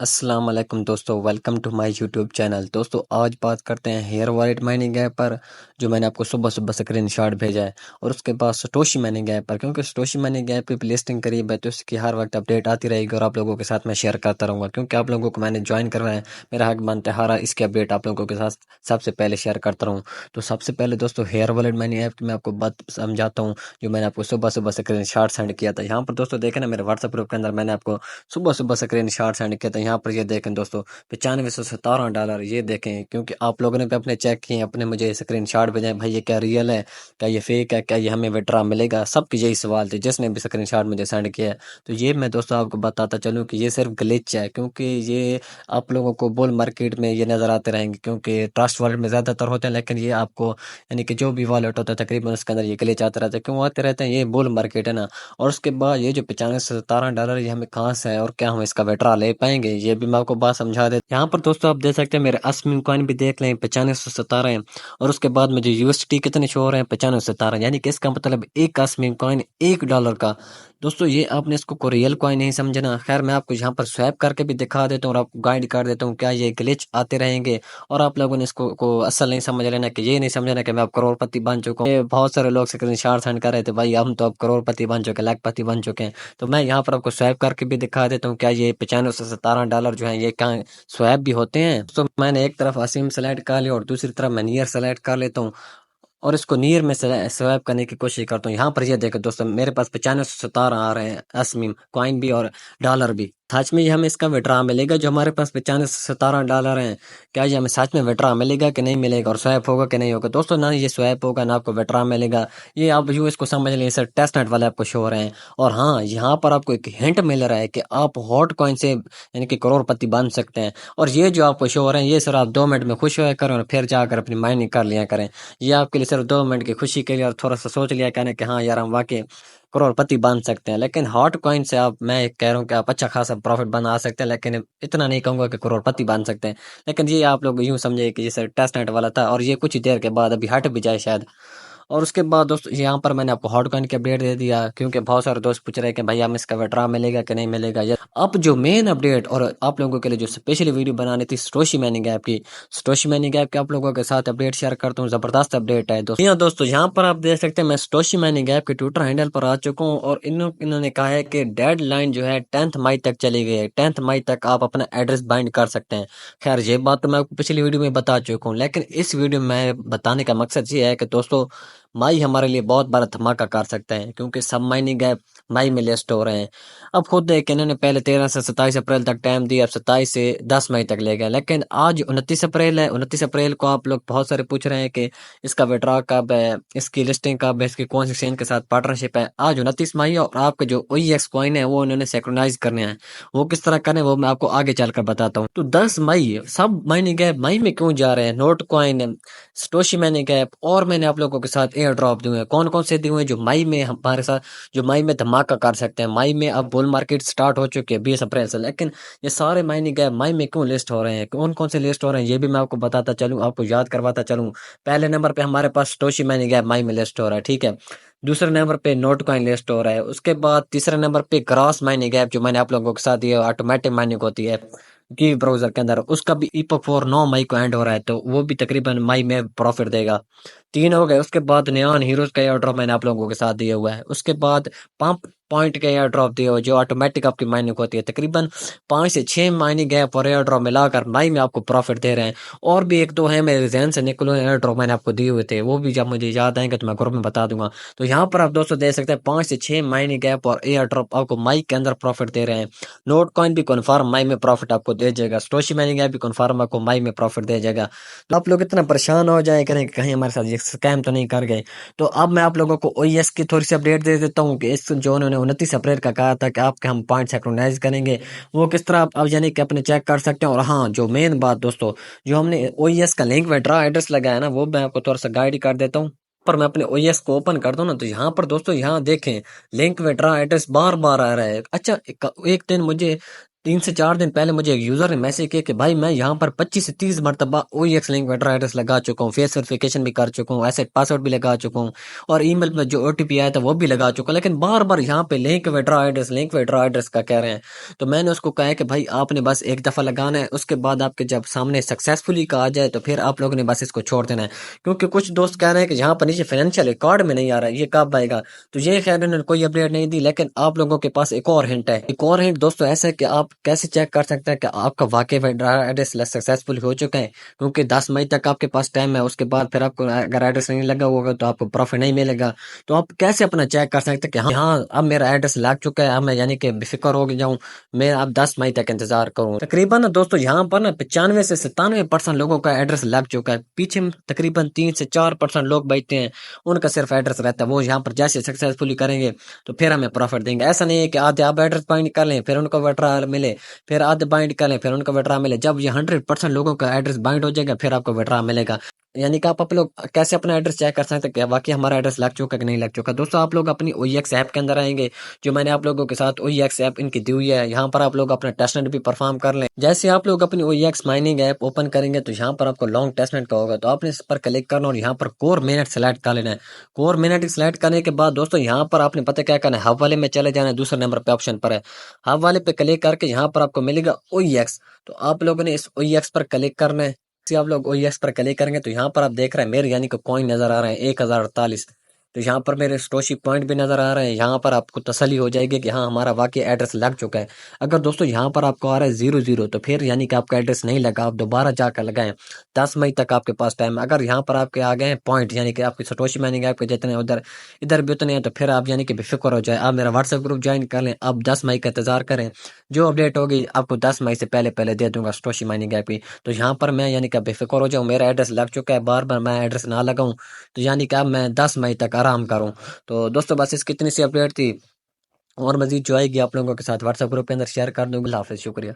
अस्सलाम वालेकुम दोस्तों, welcome to my YouTube channel. दोस्तों आज बात करते हैं हेयर वॉलेट माइनिंग ऐप पर, जो मैंने आपको सुबह सुबह स्क्रीनशॉट भेजा है। और उसके बाद सटोशी माइनिंग ऐप पर, क्योंकि सटोशी माइनिंग ऐप की लिस्टिंग करीब है तो उसकी हर वक्त अपडेट आती रहेगी और आप लोगों के साथ मैं शेयर करता रहूँगा, क्योंकि आप लोगों को मैंने ज्वाइन करवाया है। मेरा हक बनता है हर इसकी अपडेट आप लोगों के साथ सबसे पहले शेयर करता रहूँ। तो सबसे पहले दोस्तों हेयर वॉलेट माइनिंग ऐप की मैं आपको बात समझाता हूँ, जो मैंने आपको सुबह सुबह स्क्रीनशॉट सेंड किया था। यहाँ पर दोस्तों देखें ना, मेरे व्हाट्सएप ग्रुप के अंदर मैंने आपको सुबह सुबह स्क्रीनशॉट सेंड किया था। यहाँ पर ये देखें दोस्तों, $9517 ये देखें, क्योंकि आप लोगों ने भी अपने चेक किए, अपने मुझे स्क्रीनशॉट भेजे भाई ये क्या रियल है, क्या ये फेक है, क्या ये हमें विड्रॉ मिलेगा। सबके यही सवाल थे जिसने भी स्क्रीनशॉट मुझे सेंड किया है। तो ये मैं दोस्तों आपको बताता चलूँ कि ये सिर्फ ग्लिच है, क्योंकि ये आप लोगों को बुल मार्केट में ये नज़र आते रहेंगे, क्योंकि ट्रस्ट वॉलेट में ज़्यादातर होते हैं। लेकिन ये आपको यानी कि जो भी वॉलेट होता है तकरीबन उसके अंदर ये ग्लिच आते रहते हैं। क्यों आते रहते हैं? ये बुल मार्केट है ना। और उसके बाद ये जो $9517 ये हमें कहाँ से है और क्या हम इसका विड्रॉ ले पाएंगे, ये भी मैं आपको बात समझा दे। यहाँ पर दोस्तों आप देख सकते हैं मेरे अस्मिन कॉइन भी देख लें, 9517 है। और उसके बाद मुझे यूएसटी कितने शो हो रहे हैं? 9517, यानी कि इसका मतलब एक अस्मिन कॉइन $1 का। दोस्तों ये आपने इसको को रियल कॉइन नहीं समझना। खैर मैं आपको यहाँ पर स्वैप करके भी दिखा देता हूँ और आपको गाइड कर देता हूँ क्या ये ग्लिच आते रहेंगे। और आप लोगों ने इसको को असल नहीं समझ लेना, कि ये नहीं समझना कि मैं अब करोड़पति बन चुका हूँ। ये बहुत सारे लोग स्क्रीनशॉट सेंड कर रहे थे, भाई हम तो अब करोड़पति बन चुके हैं, लाखपति बन चुके हैं। तो मैं यहाँ पर आपको स्वैप करके भी दिखा देता हूँ क्या ये $9517 जो है ये कहाँ स्वैप भी होते हैं। तो मैंने एक तरफ असीम सेलेक्ट कर लिया और दूसरी तरफ मैं नियर सेलेक्ट कर लेता हूँ और इसको नियर में स्वैप करने की कोशिश करता हूँ। यहाँ पर ये देखो दोस्तों, मेरे पास 9517 आ रहे हैं असमीम कॉइन भी और डॉलर भी। सच में ये हमें इसका विड्रॉ मिलेगा जो हमारे पास $9517 हैं? क्या ये हमें सच में विड्रॉ मिलेगा कि नहीं मिलेगा, और स्वैप होगा कि नहीं होगा? दोस्तों ना ये स्वैप होगा ना आपको विड्रॉ मिलेगा। ये आप यूँ इसको समझ लें, सर टेस्ट नेट वाले आपको शो हो रहे हैं। और हाँ, यहाँ पर आपको एक हिंट मिल रहा है कि आप हॉट कॉइन से यानी कि करोड़पति बन सकते हैं। और ये जो आपको शो हो रहे हैं ये सर आप 2 मिनट में खुश होया करें और फिर जाकर अपनी माइनिंग कर लिया करें। ये आपके लिए सिर्फ 2 मिनट की खुशी के लिए, और थोड़ा सा सोच लिया कहने कि हाँ यार हम वाकई करोड़पति बन सकते हैं। लेकिन हॉट कॉइन से आप, मैं कह रहा हूँ कि आप अच्छा खासा प्रॉफिट बना सकते हैं, लेकिन इतना नहीं कहूँगा कि करोड़पति बन सकते हैं। लेकिन ये आप लोग यूँ समझे कि जैसे टेस्ट नेट वाला था और ये कुछ ही देर के बाद अभी हट भी जाए शायद। और उसके बाद दोस्तों यहाँ पर मैंने आपको हॉट कॉइन की अपडेट दे दिया, क्योंकि बहुत सारे दोस्त पूछ रहे हैं कि भाई हमें इसका विड्रॉ मिलेगा कि नहीं मिलेगा। ये अब जो मेन अपडेट और आप लोगों के लिए जो स्पेशली वीडियो बनानी थी सटोशी माइनिंग ऐप की, सटोशी माइनिंग ऐप के आप लोगों के साथ अपडेट शेयर करता हूँ। जबरदस्त अपडेट है दोस्तों। यहाँ दोस्तों यहाँ पर आप देख सकते हैं मैं सटोशी माइनिंग ऐप के ट्विटर हैंडल पर आ चुका हूँ और इन्होंने कहा है कि डेडलाइन जो है 10 मई तक चली गई है। 10 मई तक आप अपना एड्रेस बाइंड कर सकते हैं। खैर ये बात तो मैं आपको पिछली वीडियो में बता चुका हूँ, लेकिन इस वीडियो में मैं बताने का मकसद ये है कि दोस्तों मई हमारे लिए बहुत बड़ा धमाका कर सकते हैं, क्योंकि सब माइनिंग ऐप मई में लिस्ट हो रहे हैं। अब खुद देख इन्होंने पहले 13 से 27 अप्रैल तक टाइम दिया, अब 27 से 10 मई तक ले गए। लेकिन आज 29 अप्रैल है। 29 अप्रैल को आप लोग बहुत सारे पूछ रहे हैं कि इसका विड्रॉ कब है, इसकी लिस्टिंग कब है, इसकी कौन सी चेन के साथ पार्टनरशिप है। आज 29 मई है और आपके जो OEX कॉइन है वो उन्होंने सिंक्रोनाइज करने हैं। वो किस तरह करने वो मैं आपको आगे चलकर बताता हूँ। तो 10 मई सब माइनिंग ऐप मई में क्यों जा रहे हैं? नोट कॉइन, सटोशी माइनिंग ऐप, और मैंने आप लोगों के साथ एयर ड्रॉप दिए हैं। कौन कौन से दिए हैं जो मई में हमारे साथ, जो मई में धमाका कर सकते हैं? मई में अब बुल मार्केट स्टार्ट हो चुकी है 20 अप्रैल से, लेकिन ये सारे माइनिंग ऐप मई में क्यों लिस्ट हो रहे हैं, कौन कौन से लिस्ट हो रहे हैं, ये भी मैं आपको बताता चलूँ, आपको याद करवाता चलूँ। पहले नंबर पे हमारे पास सटोशी माइनिंग ऐप मई में लिस्ट हो रहा है, ठीक है। दूसरे नंबर पे नोट कॉइन लिस्ट हो रहा है। उसके बाद तीसरे नंबर पे क्रॉस माइनिंग ऐप जो मैंने आप लोगों के साथ ये ऑटोमेटिक माइनिंग होती है की ब्राउजर के अंदर, उसका भी इपक 4 9 मई को एंड हो रहा है, तो वो भी तकरीबन मई में प्रॉफिट देगा। 3 हो गए। उसके बाद नियॉन हीरोज का एयर ड्रॉप मैंने आप लोगों के साथ दिया हुआ है। उसके बाद पंप पॉइंट का एयर ड्रॉप दिया हुआ है जो ऑटोमेटिक आपकी माइनिंग होती है। तकरीबन 5 से 6 माइनिंग गैप और एयर ड्रॉप मिलाकर मई में आपको प्रॉफिट दे रहे हैं। और भी एक दो है मेरे जहन से निकलो एयर ड्रॉप मैंने आपको दिए हुए थे, वो भी जब मुझे याद आएंगे तो मैं ग्रुप में बता दूंगा। तो यहाँ पर आप दोस्तों देख सकते हैं 5 से 6 माइनिंग गैप और एयर ड्रॉप आपको मई के अंदर प्रॉफिट दे रहे हैं। नोट कॉइन भी कन्फर्म मई में प्रॉफिट आपको दे जाएगा। स्टोशी माइनिंग ऐप भी कन्फर्म आपको मई में प्रॉफिट दे जाएगा। तो आप लोग इतना परेशान हो जाए करें कि कहीं हमारे साथ ये स्कैम तो नहीं कर गए। तो अब मैं आप लोगों को OES की थोड़ी सी अपडेट दे देता हूँ कि इस जो उन्होंने 29 अप्रैल का कहा था कि आपके हम पॉइंट सिंक्रोनाइज करेंगे, वो किस तरह आप यानी कि अपने चेक कर सकते हैं। और हाँ, जो मेन बात दोस्तों, जो हमने OES का लिंक विड्रॉ एड्रेस लगाया ना, वो मैं आपको थोड़ा सा गाइड कर देता हूँ। पर मैं अपने OES को ओपन कर दूं ना, तो यहाँ पर दोस्तों यहाँ देखें लिंक विड्रॉ एड्रेस बार बार आ रहा है। अच्छा एक दिन मुझे 3 से 4 दिन पहले मुझे एक यूजर ने मैसेज किया कि भाई मैं यहाँ पर 25 से 30 मरतबा OEX लिंक वेटर एड्रेस लगा चुका हूँ, फेस वेरिफिकेशन भी कर चुका हूँ, एसेट पासवर्ड भी लगा चुका हूँ और ईमेल में जो OTP आया था वो भी लगा चुका हूँ, लेकिन बार बार यहाँ पे लिंक वेटर एड्रेस का कह रहे हैं। तो मैंने उसको कहा है कि भाई आपने बस एक दफा लगाना है, उसके बाद आपके जब सामने सक्सेसफुली का आ जाए तो फिर आप लोगों ने बस इसको छोड़ देना है। क्योंकि कुछ दोस्त कह रहे हैं कि यहाँ पर नीचे फाइनेंशियल रिकॉर्ड में नहीं आ रहा है, ये कब आएगा? तो ये खैर इन्होंने कोई अपडेट नहीं दी, लेकिन आप लोगों के पास एक और हिंट है। एक और हिंट दोस्तों ऐसा है कि आप कैसे चेक कर सकते हैं कि आपका वाकई एड्रेस सक्सेसफुल हो चुका है, क्योंकि 10 मई तक आपके पास टाइम है। उसके बाद फिर आपको अगर एड्रेस नहीं लगा होगा तो आपको प्रॉफिट नहीं मिलेगा। तो आप कैसे अपना चेक कर सकते हैं कि हाँ अब मेरा एड्रेस लग चुका है, अब मैं यानी कि बेफिक्र हो जाऊँ, मैं अब 10 मई तक इंतजार करूँ? तकरीबन ना दोस्तों यहाँ पर ना 95 से 97% लोगों का एड्रेस लग चुका है। पीछे तकरीबन 3 से 4% लोग बैठते हैं, उनका सिर्फ एड्रेस रहता है। वो यहाँ पर जैसे सक्सेसफुली करेंगे तो फिर हमें प्रॉफिट देंगे। ऐसा नहीं है कि आधे आप एड्रेस बाइंड कर लें फिर उनको विड्रॉल मिले, फिर आधे बाइंड कर लें फिर उनको विड्रॉल मिले। जब ये 100% लोगों का एड्रेस बाइंड हो जाएगा फिर आपको विड्रॉल मिलेगा। यानी कि आप लोग कैसे अपना एड्रेस चेक कर सकते हैं कि वाकई हमारा एड्रेस लग चुका कि नहीं लग चुका? दोस्तों आप लोग अपनी OEX ऐप के अंदर आएंगे, जो मैंने आप लोगों के साथ OEX ऐप इनकी दी हुई है। यहाँ पर आप लोग अपना टेस्टनेट भी परफॉर्म कर लें। जैसे आप लोग अपनी OEX माइनिंग ऐप ओपन करेंगे तो यहाँ पर आपको लॉन्ग टेस्टनेट का होगा, तो आपने इस पर क्लिक करना और यहाँ पर कोर मिनट सेलेक्ट कर लेना है। कोर मिनट सेलेक्ट करने के बाद दोस्तों यहाँ पर आपने पता क्या करना है, हब वाले में चले जाना है। दूसरे नंबर पे ऑप्शन पर है, हब वाले पे क्लिक करके यहाँ पर आपको मिलेगा OEX। तो आप लोगों ने इस OEX पर क्लिक करना है। से आप लोग OEX पर क्लिक करेंगे तो यहाँ पर आप देख रहे हैं मेरे यानी कि कॉइन नजर आ रहे हैं 1048। तो यहाँ पर मेरे स्टोशी पॉइंट भी नजर आ रहे हैं। यहाँ पर आपको तसल्ली हो जाएगी कि हाँ हमारा वाकई एड्रेस लग चुका है। अगर दोस्तों यहाँ पर आपको आ रहा है 00 तो फिर यानी कि आपका एड्रेस नहीं लगा, आप दोबारा जाकर लगाएं। 10 मई तक आपके पास टाइम। अगर यहाँ पर आपके आ गए हैं पॉइंट यानी कि आपकी सटोशी माइनिंग ऐप के जितने उधर इधर भी उतने हैं तो फिर आप यानी कि बेफिक्र हो जाए, आप मेरा व्हाट्सएप ग्रुप ज्वाइन कर लें। आप 10 मई का इंतजार करें, जो अपडेट होगी आपको 10 मई से पहले पहले दे दूंगा सटोशी माइनिंग ऐप की। तो यहाँ पर मैं यानी कि बेफिक्र हो जाऊँ, मेरा एड्रेस लग चुका है, बार बार मैं एड्रेस ना लगाऊं, तो यानी कि अब मैं 10 मई तक आराम करूं। तो दोस्तों बस इसकी इतनी सी अपडेट थी, और मजीद जो आएगी आप लोगों के साथ व्हाट्सएप ग्रुप के अंदर शेयर कर दूंगा। हाफिज़, शुक्रिया।